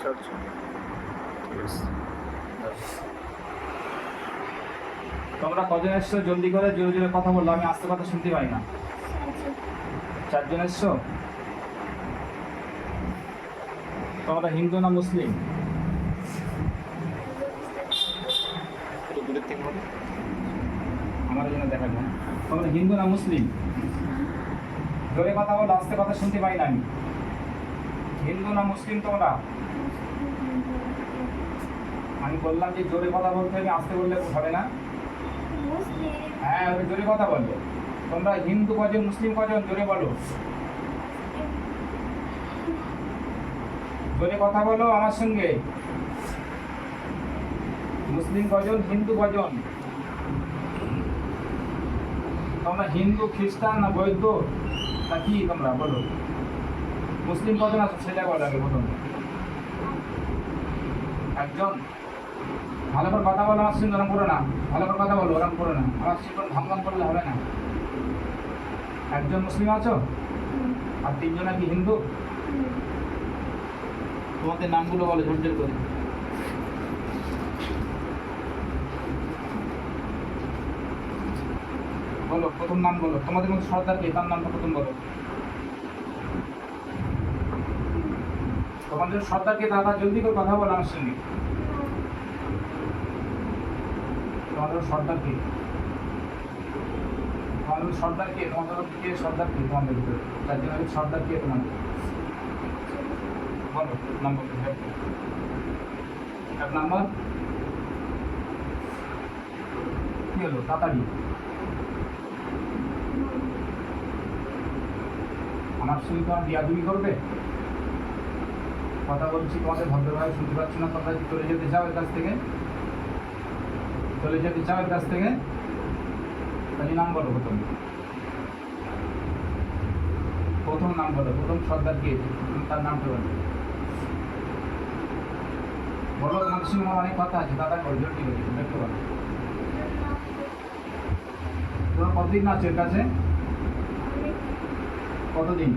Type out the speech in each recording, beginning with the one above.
আচ্ছা আচ্ছা ঠিক আছে। তোমরা কজন এসছো? জলদি করে জোরে জোরে কথা বললো, আমি আস্তে কথা শুনতে পাই না। চারজন এসছো? তোমরা হিন্দু না মুসলিম? একটু দূরের থেকে বলো। আমার জন্য দেখাবো। তোমরা হিন্দু না মুসলিম? জোরে কথা বলো, আস্তে কথা শুনতে পাই না আমি। হিন্দু না মুসলিম তোমরা? আমি বললাম যে জোরে কথা বলতে হবে, আস্তে বললে হবে না। হ্যাঁ, ওই জোরে কথা বলো। তোমরা হিন্দু কজন, মুসলিম কজন, জোরে বলো। জোরে কথা বলো আমার সঙ্গে। মুসলিম কজন, হিন্দু কজন? তোমরা হিন্দু, খ্রিস্টান না বৌদ্ধ না কি তোমরা বলো? মুসলিম কজন আছো সেটা বলো আগে প্রথম। একজন। ভালো করে কথা বলো আমার সঙ্গে, ওরম করো না। ভালো করে কথা বলো, ওরম করো না। আমার সঙ্গে ভাঙন করলে হবে না। একজন মুসলিম আছো আর তিনজন কি হিন্দু? তোমাদের নামগুলো বলো ঝরঝর করে। বলো, প্রথম নাম বলো। তোমাদের মধ্যে সর্দার কে, তার নামটা প্রথম বলো। তোমাদের সর্দার কে, দাদা জলদি করে কথা বলো আমার সঙ্গে। তোমাদের সর্দার কে? তোমাদের সর্দার কে? তোমাদের কে সর্দার কে? তোমাদের ভিতরে চারজনের সর্দার কে তোমাদের? বলো নাম বলতে। এক নাম্বার কি হলো তাড়াতাড়ি? আমার সঙ্গে তোমার বিয়াদবি করবে? কথা বলছি তোমাদের ভদ্রভাবে শুনতে পাচ্ছি না। তোমরা কি চলে যেতে চাও এর কাছ থেকে? চলে যেতে চাও এর কাছ থেকে? তাহলে নাম বলো প্রথম। প্রথম নাম বলো। প্রথম সর্দার কে, তার নামটা বলো। বলো, তোমাদের সঙ্গে আমার অনেক কথা আছে। দাদা বলো, জলদি বলো, দেখতে পারো। তোমরা কতদিন আছো এর কাছে? কতদিন?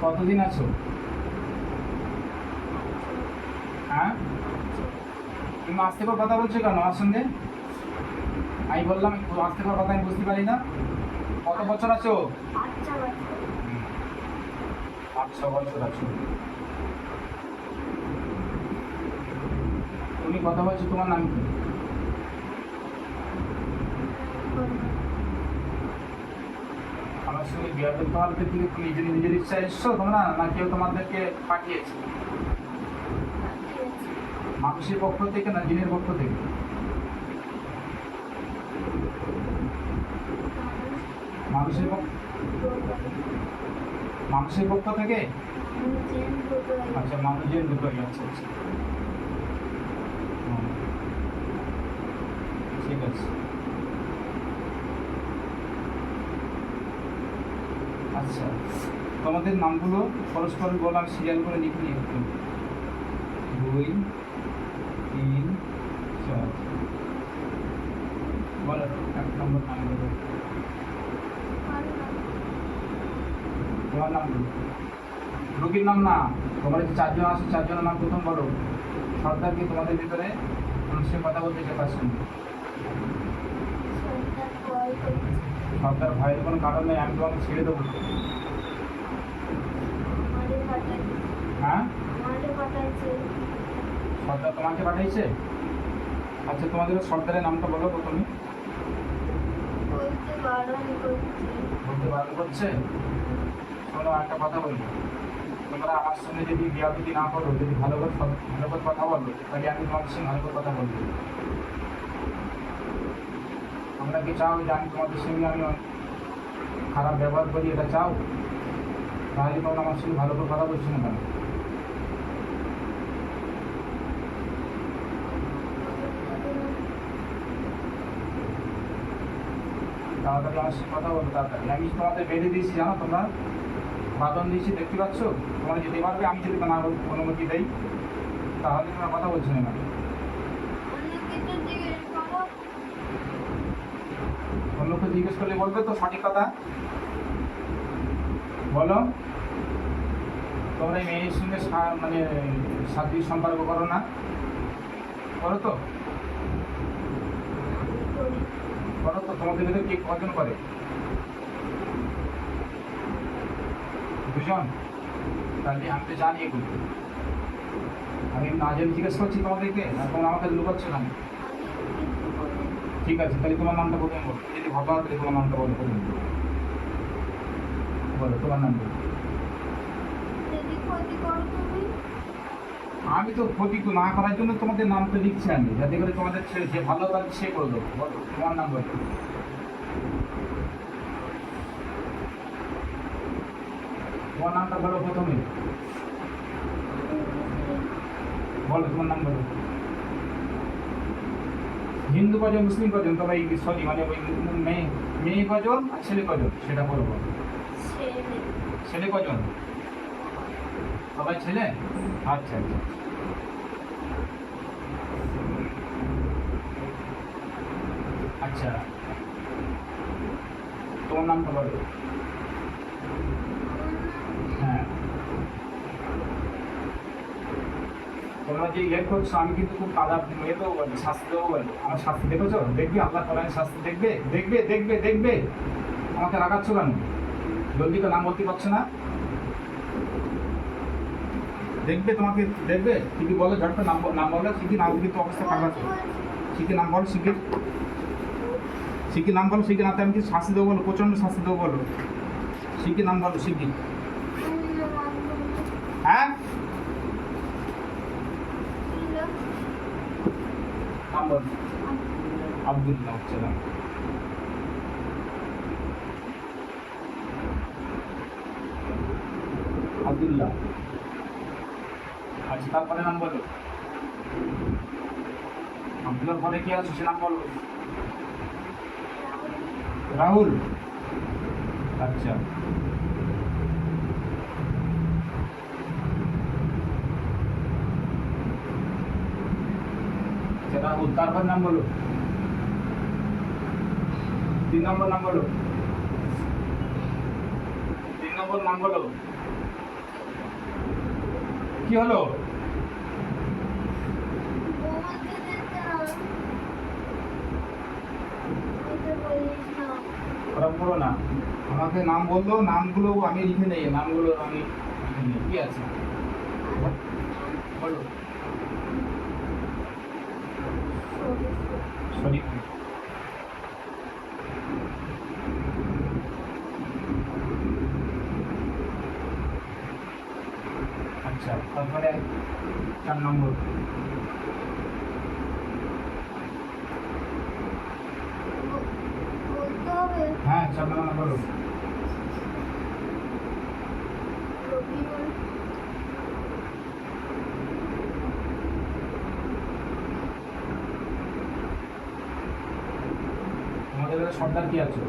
কতদিন আছো? হ্যাঁ, তুমি আস্তে করে কথা বলছো কেন আমার সঙ্গে? আমি বললাম আস্তে করে কথা, আমি বুঝতে পারি না। কত বছর আছো? 8 বছর আছো। তুমি কথা বলছো, তোমার নাম কি? আমার সঙ্গে বিয়ে করতে পারবে? তুমি নিজের নিজের ইচ্ছা এসছো তোমরা, না কেউ তোমাদেরকে পাঠিয়েছে? মানুষের পক্ষ থেকে না জিনের পক্ষ থেকে? মানুষের পক্ষ, মানুষের পক্ষ থেকে? আচ্ছা, মানুষের দুটোই। আচ্ছা আচ্ছা, ঠিক আছে। আচ্ছা, তোমাদের নামগুলো পরস্পর বলার সিরিয়াল করে লিখে নিয়ে 2 3 4। বলো এক নম্বর নাম বলো। তোমার নাম বলো। রোগীর নাম না। তোমরা যে চারজন আসো, চারজনের নাম প্রথম বলো। সর্দার কি তোমাদের ভিতরে মানুষের কথা বলতে শেখার সঙ্গে? সর্দার ভয়ের কোনো কারণ নেই, আমি তোমাকে ছেড়ে দেবো। হ্যাঁ, সর্দার তোমাকে পাঠাইছে? আচ্ছা, তোমাদের সর্দারের নামটা বলো প্রথমে। বলতে বারণ করছে? শোনো, একটা কথা বলবো। তোমরা আমার সঙ্গে যদি বিয়াদবি না করো, যদি ভালো করে কথা বলো, তাহলে আমি তোমাদের সঙ্গে ভালো করে কথা বলবো। তোমরা কি চাও যে আমি তোমাদের সঙ্গে আমি খারাপ ব্যবহার করি? এটা চাও? তাহলে তোমরা আমার সঙ্গে ভালো করে কথা বলছো না কেন? তাড়াতাড়ি আমার সঙ্গে কথা বলো, তাড়াতাড়ি। আমি তোমাদের বেঁধে দিয়েছি, জানো তোমরা? বাদন দিয়েছি, দেখতে পাচ্ছ? তোমরা যেতে পারবে, আমি যদি না অনুমতি দেই। তাহলে তোমরা কথা বলছো না। অন্যকে জিজ্ঞেস করলে বলবে তো সঠিক কথা। বলো, তোমরা এই মেয়ের সঙ্গে মানে শারীরিক সম্পর্ক করো না? করো তো? করো তো? তোমাদের ভিতরে কে কজন করে? দুজন? তাহলে আমি তো জানি এগুলো। আমি না জেনে জিজ্ঞেস করছি তোমাদেরকে, আর তোমরা আমাকে লুকাচ্ছ কেন? ঠিক আছে, তাহলে তোমার নামটা প্রথমে বলো। যদি ভাবা তাহলে তোমার নামটা বলো প্রথমে। বলো তোমার নাম বলো। আমি তো ক্ষতি না করার জন্য তোমাদের নাম তো লিখছি আমি, যাতে করে তোমাদের ছেলে যে ভালো কাজ সে করে দেবো। বলো তোমার নাম বলো। তোমার নামটা বলো প্রথমে। বলো তোমার নাম বলো। হিন্দু কজন, মুসলিম কজন? তবে সরি মানে ওই মেয়ে কজন আর ছেলে কজন সেটা বলবো। ছেলে কজন? সবাই ছেলে? আচ্ছা আচ্ছা। আচ্ছা, তোমার নামটা বলো। হ্যাঁ, তোমরা যে ইয়ে করছো আমি কিন্তু খুব কাদা মেয়ে দেবো বলি, শাস্তি দেবো বলি। আমার শাস্তি দেখেছো? দেখবি আল্লাহ কোরআনে শাস্তি দেখবে? দেখবে দেখবে দেখবে। আমাকে রাগাচ্ছ কেন? জলদি তো নাম বলতে পারছো না? দেখবে তোমাকে, দেখবে ঠিকই বলো, ঝটপট নাম নাম বলো। শিখি নাম কিন্তু অবস্থা খারাপ আছে। শিখি নাম বলো, শিখি শিখি নাম বলো। শিখি নাতে আমি কি শাস্তি দেবো বলো? প্রচণ্ড শাস্তি দেবো বলো। শিখি নাম বলো, শিখি। হ্যাঁ, নাম বলো। আব্দুল্লাহ হচ্ছে নাম। আব্দুল্লাহ। আচ্ছা, তারপরে নাম বলো। আব্দুল্লাহর পরে কি আছে সে নাম বলো। রাহুল। আচ্ছা, রাহুল। তারপর নাম বলো। 3 নম্বর নাম বলো। 3 নম্বর নাম বলো। কি হলো? ওরা বলো না, আমাকে নাম বললো, নামগুলো আমি লিখে নেই, নামগুলো আমি লিখে নিই। কি আছে বলো। শরীফ। আচ্ছা, তারপরে 4 নম্বর। হ্যাঁ, 4 নম্বর বলো। তোমাদের সর্দার কি আছে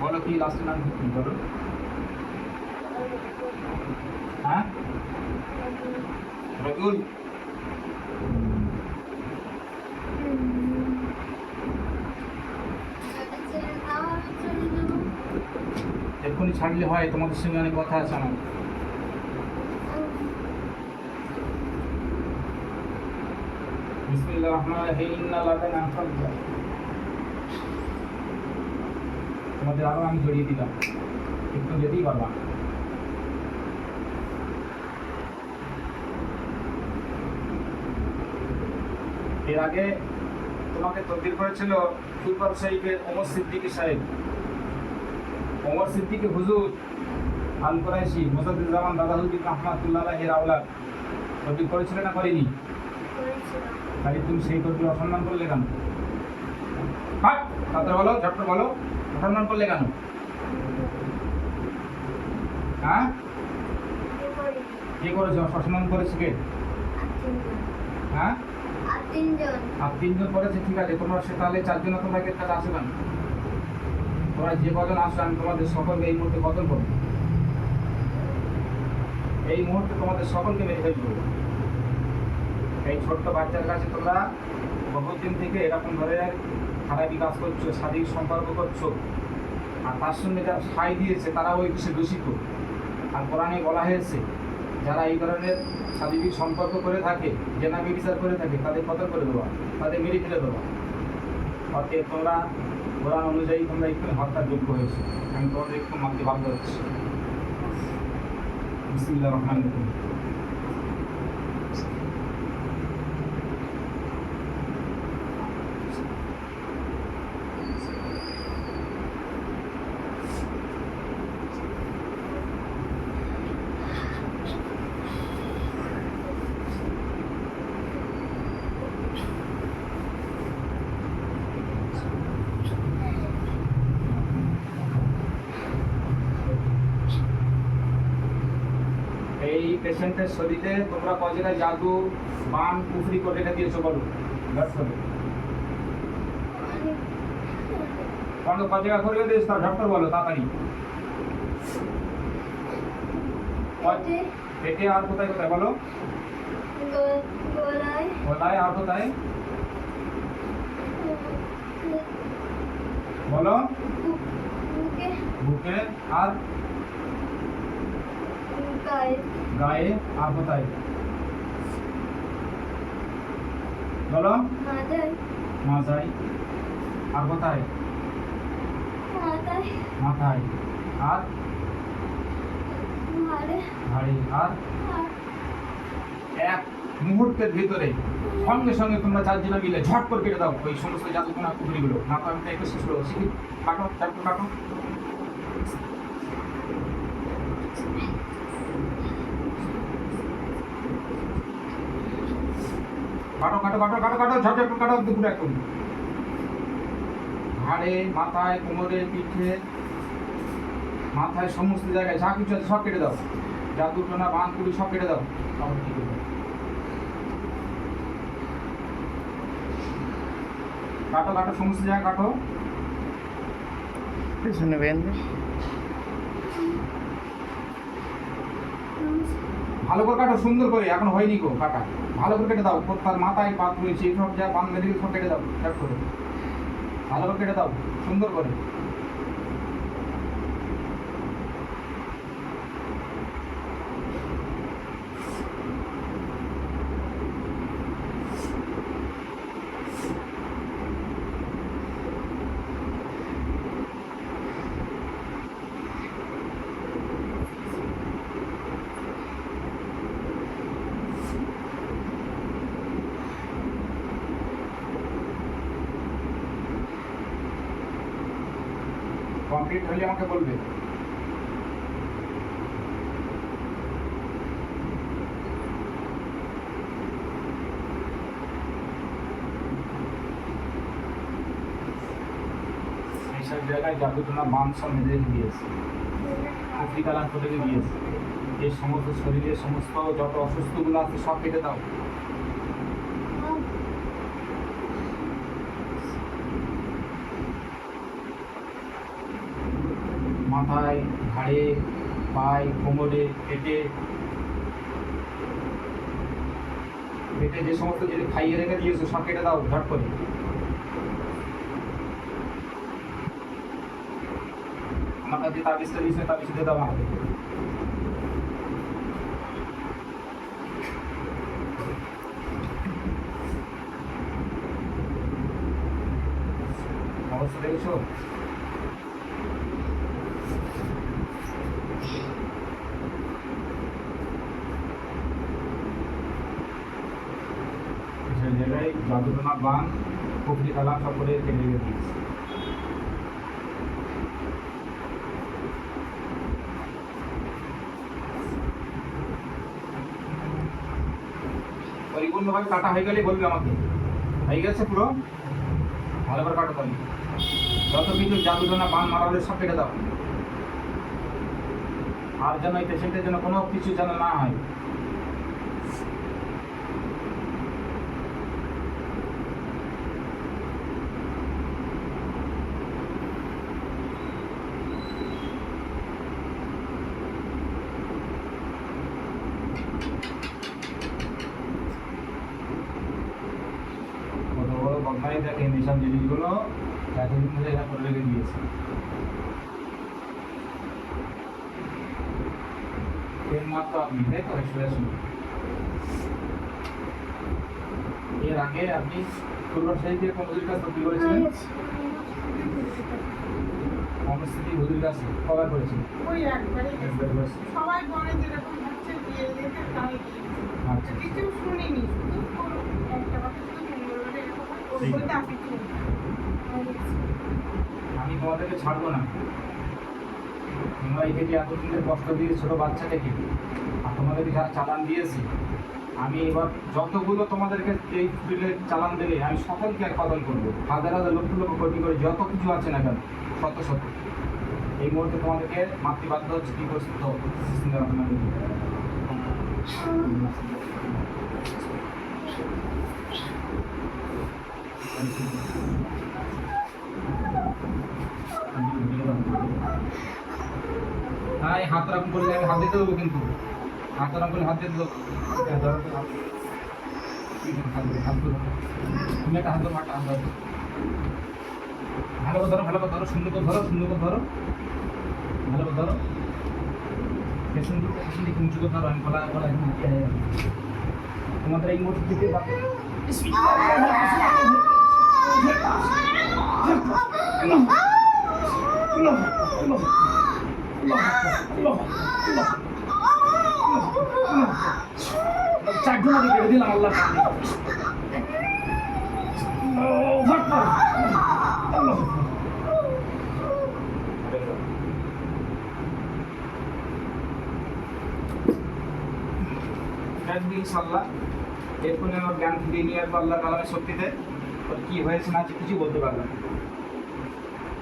বলো? কি লাস্টের নাম কি বলো? হ্যাঁ, রবিউল। এক্ষুনি ছাড়লে হয়? তোমাদের সঙ্গে অনেক কথা আছে আমার। বিসমিল্লাহির রহমানির রহিম। ইন্না লাদানা আনকাবুল্লাহ। তোমাদের আরো আমি জড়িয়ে দিলাম, একটু যেতেই পারবা। এর আগে তোমাকে তকদির করেছিল ফুলপার সাহেবের ওমর সিদ্দিকী সাহেব, ওমর সিদ্দিকী হুজুর আল কুরাইশি মুজাদ্দিদ-উজ-জামান দাদাহুদ্দিন রহমাতুল্লাহ এর আওলাদ। তকদির করেছিল না করেনি? তাহলে তুমি সেই তকদির অসম্মান করলে কেন? হ্যাঁ, তাড়াতাড়ি বলো, ঝটপট বলো, অসম্মান করলে কেন? হ্যাঁ, কে করেছে? অসম্মান করেছে কে? হ্যাঁ, আর 3 জন করেছে। ঠিক আছে, তোমরা সে তাহলে 4 জন তোমাকে কাছে আসে কেন? তোমরা যে কজন আসো আমি তোমাদের সকলকে এই মুহূর্তে কতল করবো। এই মুহূর্তে তোমাদের সকলকে মেরে ফেলবো। এই ছোট্ট বাচ্চার কাছে তোমরা বহুত দিন থেকে এরকম ধরনের খারাপই কাজ করছো, শারীরিক সম্পর্ক করছো। আর তার সঙ্গে যারা সাই দিয়েছে তারা ওই বিষয়ে দূষিত। আর কোরআনে বলা হয়েছে যারা এই ধরনের শারীরিক সম্পর্ক করে থাকে, জেনা বিচার করে থাকে, তাদের কতল করে দেওয়া, তাদের মেরে ফেলে দেওয়া। অতএব তোমরা কোরআন অনুযায়ী তোমরা একটু হত্যার যোগ্য হয়েছে, আমি তোমাদের একটু মানতে বাধ্য হচ্ছি। বিসমিল্লাহির রহমানির রহিম। এই পেশেন্টের শরীরে তোমরা ক জায়গায় জাদু বান কুফরি করে রেখে দিয়েছো বলো? ক জায়গা করে দিয়েছো তার ডক্টর বলো তাড়াতাড়ি। পেটে আর কোথায় কোথায় বলো? গলায় আর কোথায় বলো? বুকে আর গায়ে আর কোথায় বলো? মাথায় আর কোথায়? মাথায় আর ঘাড়ে আর এক মুহূর্তের ভিতরে সঙ্গে সঙ্গে তোমরা চারজনে মিলে ঝট করে কেটে দাও ওই সমস্ত জাদুকোনা কুকুরিগুলো। না তো আমি তো একটু শেষ করবো, শিখি কাটো, চারটে কাটো। কাটো কাটো কাটো কাটো কাটো ঝট ঝট কাটো দুপুরে একদম। ঘাড়ে, মাথায়, কোমরে, পিঠে, মাথায় সমস্ত জায়গায় যা কিছু আছে সব কেটে দাও। জাদু টোনা বান কুড়ি সব কেটে দাও। তারপর কি করবে? কাটো কাটো সমস্ত জায়গায় কাটো। পিছনে বেঁধে ভালো করে কাটো, সুন্দর করে, এখন হয়নি গো কাটা। ভালো করে কেটে দাও, তার মাথায় পাত রয়েছে এইসব যা বান বেরিয়ে সব কেটে দাও। এক করে ভালো করে কেটে দাও সুন্দর করে। কমপ্লিট হলে আমাকে বলবে। এইসব জায়গায় জাদুটোনা বান সব মেরে দিয়েছে, কুফরি কালাম করে দিয়েছে। এই সমস্ত শরীরের সমস্ত যত অসুস্থগুলো আছে সব কেটে দাও। মাথায়, ঘাড়ে, পায়ে, কোমরে, পেটে পেটে যে সমস্ত জিনিস খাইয়ে রেখে দিয়েছো সব কেটে দাও ঝট করে। আমার কাছে তাবিজটা দিয়েছে, তাবিজ দিয়ে দাও আমাকে। অবস্থা দেখেছো? জায়গায় জাদুটোনা বান কুফরি কালাম সব করে কেটে রেখে দিয়েছে। পরিপূর্ণভাবে কাটা হয়ে গেলে বলবে আমাকে। হয়ে গেছে পুরো? ভালো করে কাটো তাহলে। যত কিছু জাদুটোনা বান মারালে সব কেটে দাও। আর যেন এই পেশেন্টের জন্য কোনো কিছু যেন না হয়। বদমাই দেখেন এইসব জিনিসগুলো এতদিন ধরে এরা করে রেখে দিয়েছে। এর মাত্র আপনি তাই তো শুয়ে শুনুন। এর আগে আপনি পূর্বশাহীতে কোন হুজুর কাছে তদবির করেছিলেন? অমস্তিতি হুজুর কাছে কবার করেছেন? ওই একবারে একবার করেছেন। সবাই বলে যেরকম হচ্ছে দিয়ে দিতে তাই দিয়েছে। আচ্ছা কিছু শুনিনি, শুধু একটা কথা শুধু শুনে বললো যে এরকম ঠিক বলতে আছে। আপনি কি আমি তোমাদেরকে ছাড়বো না। তোমরা এই থেকে এতদিনের কষ্ট দিয়ে ছোট বাচ্চা থেকে আর তোমাদেরকে যারা চালান দিয়েছি, আমি এবার যতগুলো তোমাদেরকে এই ফিল্ডে চালান দিলে আমি সকলকে এক কদল করবো। হাজার হাজার লক্ষ লক্ষ কোটি করে যত কিছু আছে না কেন শত শত, এই মুহূর্তে তোমাদেরকে মাতৃবাধ্য হচ্ছে কি প্রস্তুত হ্যাঁ, এই হাত রাখুন করলে আমি হাত দিতে দেবো, কিন্তু হাত রাখুন করলে হাত দিতে দেবো। হ্যাঁ, ধরো তো হাত। হাত ধরো, তুমি একটা হাত ধরো, একটা হাত ধরো, ভালো করে ধরো, ভালো করে ধরো, সুন্দর করে ধরো, সুন্দর করে ধরো, ভালো করে ধরো, পেছন দিকে উঁচু করে ধরো। আমি বলা বলা তোমাদের এই মুহূর্তে থেকে চারজনা কেটে দিলাম আল্লাহ। ইনশাল্লাহ এরপরে আমার জ্ঞান ফিরিয়ে নিয়ে আসবো আল্লাহ কালামের শক্তিতে। ওর কী হয়েছে না কিছু বলতে পারলাম না।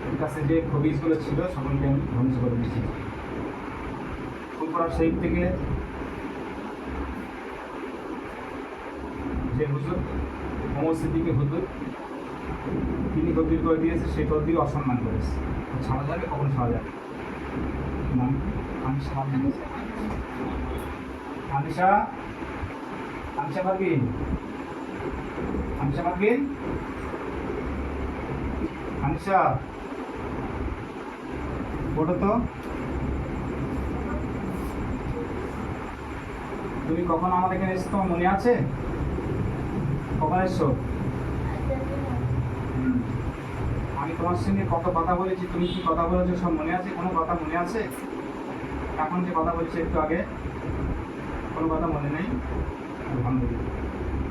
ওর কাছে যে খবিজগুলো ছিল সকলকে আমি ধ্বংস করে দিচ্ছি। ফুলপুরা শহীদ থেকে যে হুজুর মোহাম্মদ সিদ্দিকী হুজুর তিনি তদবির করে দিয়েছে, সেই তদবির অসম্মান করেছে। ছাড়া যাবে? কখন ছাড়া যাবে? আনিশা আনিশা আনিশা পারবিন, আনিশা পারবিন, আনিশা ওঠো তো। তুমি কখন আমাদের এখানে এসছো তোমার মনে আছে? কখন এসছো? আমি তোমার সঙ্গে কত কথা বলেছি, তুমি কি কথা বলেছো সব মনে আছে? কোনো কথা মনে আছে? এখন যে কথা বলছি একটু আগে কোনো কথা মনে নেই? আলহামদুলিল্লাহ।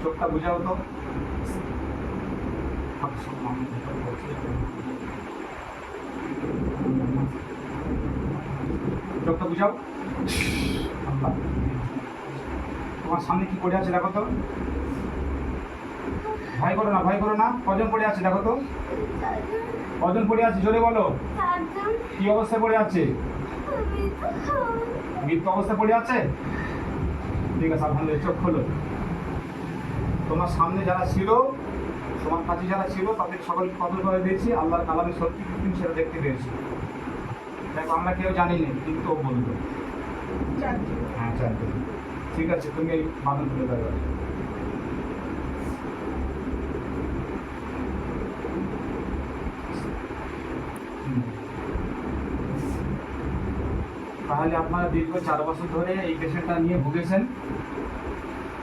চোখটা বুঝাও তো। চোখটা বুঝাও। আল্লাহ, তোমার সামনে কি পড়ে আছে দেখো তো। ভয় করো না, ভয় করো না। কজন পড়ে আছে দেখো তো, কজন পড়ে আছে জোরে বলো। কি অবস্থায় পড়ে আছে? মৃত্যু অবস্থায় পড়ে আছে। ঠিক আছে, আলহামদুলিল্লাহ। চোখ খোলো। তোমার সামনে যারা ছিল, তোমার কাছে যারা ছিল তাদের সকলকে কদর করে দিয়েছি। আল্লাহর কালামে সত্যি তুমি সেটা দেখতে পেয়েছি। দেখো আমরা কেউ জানি না, কিন্তু ও বলবে। হ্যাঁ চারজন। ঠিক আছে, তুমি এই বাদন তুলে দেবে। তাহলে আপনারা দীর্ঘ 4 বছর ধরে এই পেশেন্টটা নিয়ে ভুগেছেন,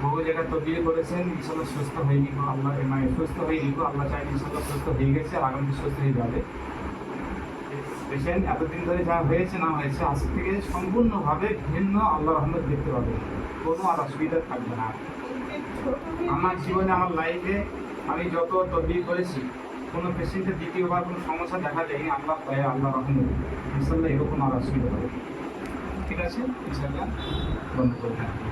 বহু জায়গায় তদবির করেছেন, ইনশাল্লাহ সুস্থ হয়ে গেল। আল্লাহ মানে সুস্থ হয়ে গেল, আল্লাহ চাই ইনশাল্লাহ সুস্থ হয়ে গেছে, আর আগামী সুস্থ হয়ে যাবে। পেশেন্ট এতদিন ধরে যা হয়েছে না হয়েছে, আজ থেকে সম্পূর্ণভাবে ভিন্ন আল্লাহ রহমত দেখতে পাবে, কোনো আর অসুবিধা থাকবে না। আমার জীবনে, আমার লাইফে আমি যত তদবির করেছি, কোনো পেশেন্টের দ্বিতীয়বার কোনো সমস্যা দেখা যায়নি। আল্লাহ পায়ে আল্লাহ রহমত ইনশাল্লাহ এরকম আর অসুবিধা হবে। ঠিক আছে, ইনশাল্লাহ বন্ধ করে থাকবে।